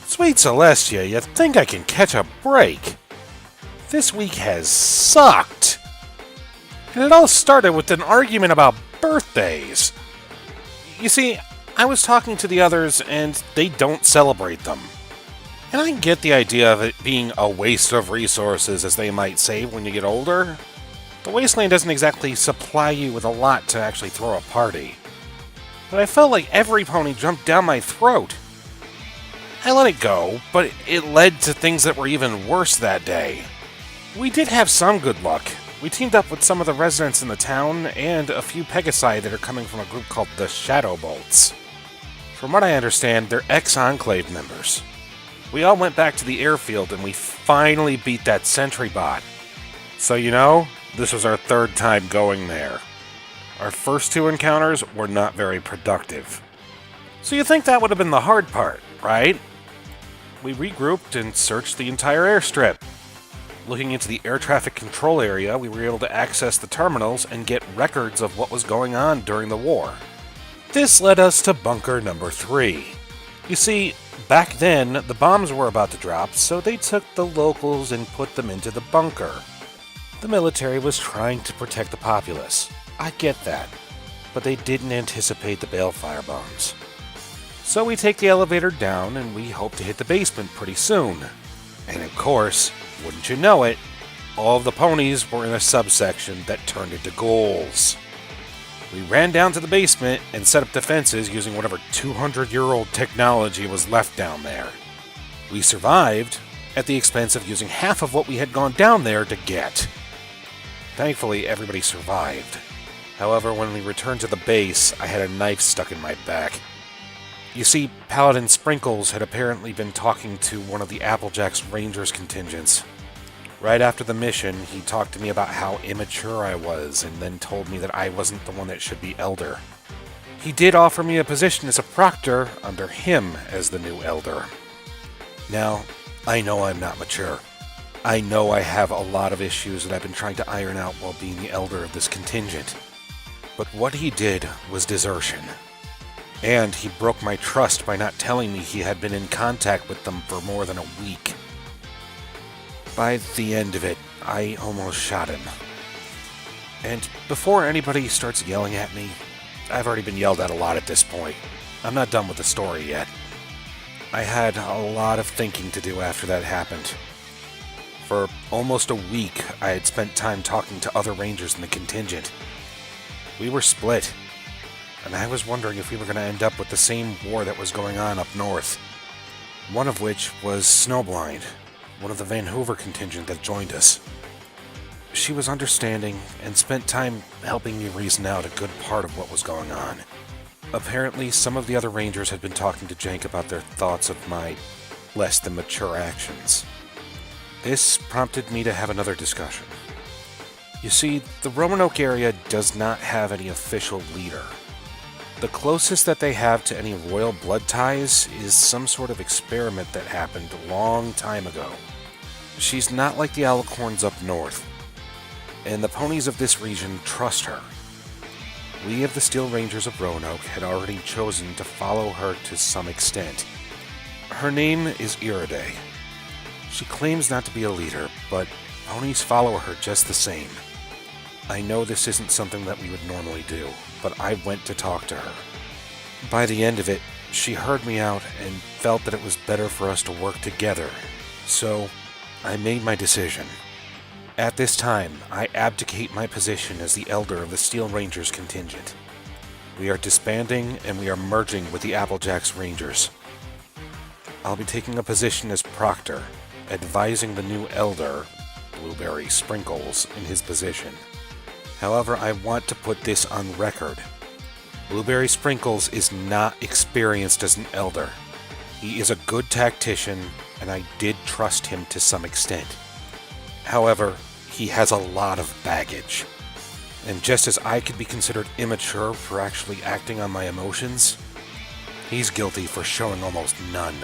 Sweet Celestia, you think I can catch a break? This week has sucked. And it all started with an argument about birthdays. You see, I was talking to the others and they don't celebrate them. And I get the idea of it being a waste of resources, as they might say, when you get older. The wasteland doesn't exactly supply you with a lot to actually throw a party. But I felt like every pony jumped down my throat. I let it go, but it led to things that were even worse that day. We did have some good luck. We teamed up with some of the residents in the town and a few Pegasi that are coming from a group called the Shadow Bolts. From what I understand, they're ex-Enclave members. We all went back to the airfield and we finally beat that sentry bot. So this was our third time going there. Our first two encounters were not very productive. So you think that would have been the hard part, right? We regrouped and searched the entire airstrip. Looking into the air traffic control area, we were able to access the terminals and get records of what was going on during the war. This led us to bunker number 3. You see, back then, the bombs were about to drop, so they took the locals and put them into the bunker. The military was trying to protect the populace. I get that, but they didn't anticipate the balefire bombs. So we take the elevator down and we hope to hit the basement pretty soon. And of course, wouldn't you know it, all of the ponies were in a subsection that turned into ghouls. We ran down to the basement and set up defenses using whatever 200-year-old technology was left down there. We survived at the expense of using half of what we had gone down there to get. Thankfully, everybody survived. However, when we returned to the base, I had a knife stuck in my back. You see, Paladin Sprinkles had apparently been talking to one of the Applejack's Rangers contingents. Right after the mission, he talked to me about how immature I was, and then told me that I wasn't the one that should be Elder. He did offer me a position as a proctor under him as the new Elder. Now, I know I'm not mature. I know I have a lot of issues that I've been trying to iron out while being the Elder of this contingent. But what he did was desertion. And he broke my trust by not telling me he had been in contact with them for more than a week. By the end of it, I almost shot him. And before anybody starts yelling at me, I've already been yelled at a lot at this point. I'm not done with the story yet. I had a lot of thinking to do after that happened. For almost a week, I had spent time talking to other Rangers in the contingent. We were split, and I was wondering if we were going to end up with the same war that was going on up north. One of which was Snowblind, one of the Van Hoover contingent that joined us. She was understanding and spent time helping me reason out a good part of what was going on. Apparently, some of the other Rangers had been talking to Jank about their thoughts of my less than mature actions. This prompted me to have another discussion. You see, the Roanoke area does not have any official leader. The closest that they have to any royal blood ties is some sort of experiment that happened a long time ago. She's not like the Alcorns up north, and the ponies of this region trust her. We of the Steel Rangers of Roanoke had already chosen to follow her to some extent. Her name is Iriday. She claims not to be a leader, but ponies follow her just the same. I know this isn't something that we would normally do, but I went to talk to her. By the end of it, she heard me out and felt that it was better for us to work together, so I made my decision. At this time, I abdicate my position as the Elder of the Steel Rangers contingent. We are disbanding and we are merging with the Applejack's Rangers. I'll be taking a position as Proctor, advising the new Elder, Blueberry Sprinkles, in his position. However, I want to put this on record. Blueberry Sprinkles is not experienced as an Elder. He is a good tactician, and I did trust him to some extent. However, he has a lot of baggage. And just as I could be considered immature for actually acting on my emotions, he's guilty for showing almost none.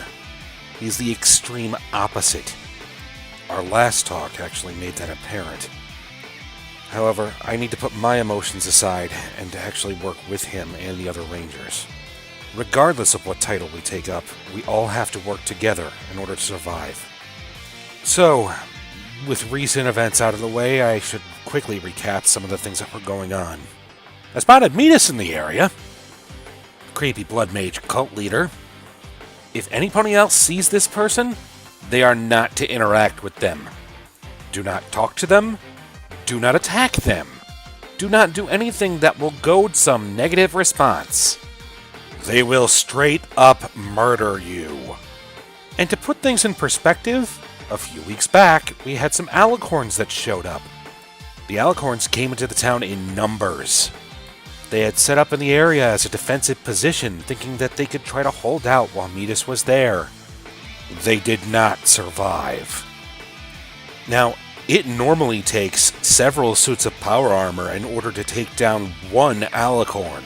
He's the extreme opposite. Our last talk actually made that apparent. However, I need to put my emotions aside and to actually work with him and the other Rangers. Regardless of what title we take up, we all have to work together in order to survive. So, with recent events out of the way, I should quickly recap some of the things that were going on. I spotted Midas in the area. Creepy Blood Mage cult leader. If anybody else sees this person, they are not to interact with them. Do not talk to them. Do not attack them. Do not do anything that will goad some negative response. They will straight up murder you. And to put things in perspective, a few weeks back, we had some Alcorns that showed up. The Alcorns came into the town in numbers. They had set up in the area as a defensive position, thinking that they could try to hold out while Midas was there. They did not survive. Now, it normally takes several suits of power armor in order to take down one Alcorn.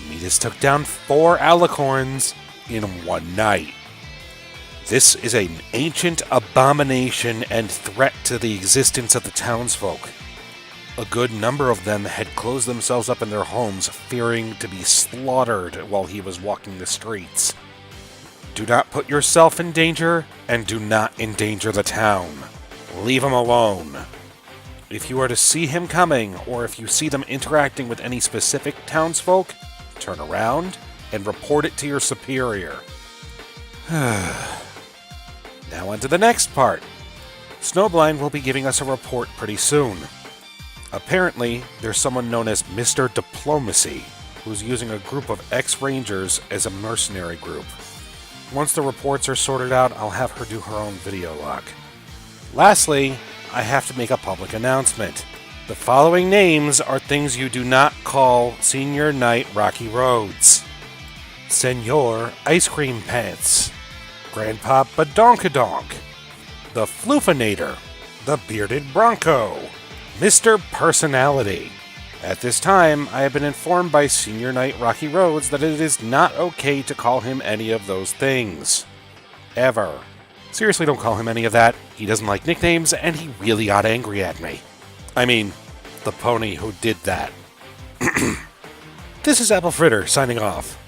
Midas took down 4 Alcorns in one night. This is an ancient abomination and threat to the existence of the townsfolk. A good number of them had closed themselves up in their homes, fearing to be slaughtered while he was walking the streets. Do not put yourself in danger, and do not endanger the town. Leave him alone. If you are to see him coming, or if you see them interacting with any specific townsfolk, turn around and report it to your superior. Now on to the next part. Snowblind will be giving us a report pretty soon. Apparently, there's someone known as Mr. Diplomacy, who's using a group of ex-Rangers as a mercenary group. Once the reports are sorted out, I'll have her do her own video log. Lastly, I have to make a public announcement. The following names are things you do not call Senior Knight Rocky Roads. Senor Ice Cream Pants, Grandpa Badonkadonk, the Floofinator, the Bearded Bronco, Mr. Personality. At this time, I have been informed by Senior Knight Rocky Roads that it is not okay to call him any of those things. Ever. Seriously, don't call him any of that. He doesn't like nicknames, and he really got angry at me. I mean, the pony who did that. This is Apple Fritter, signing off.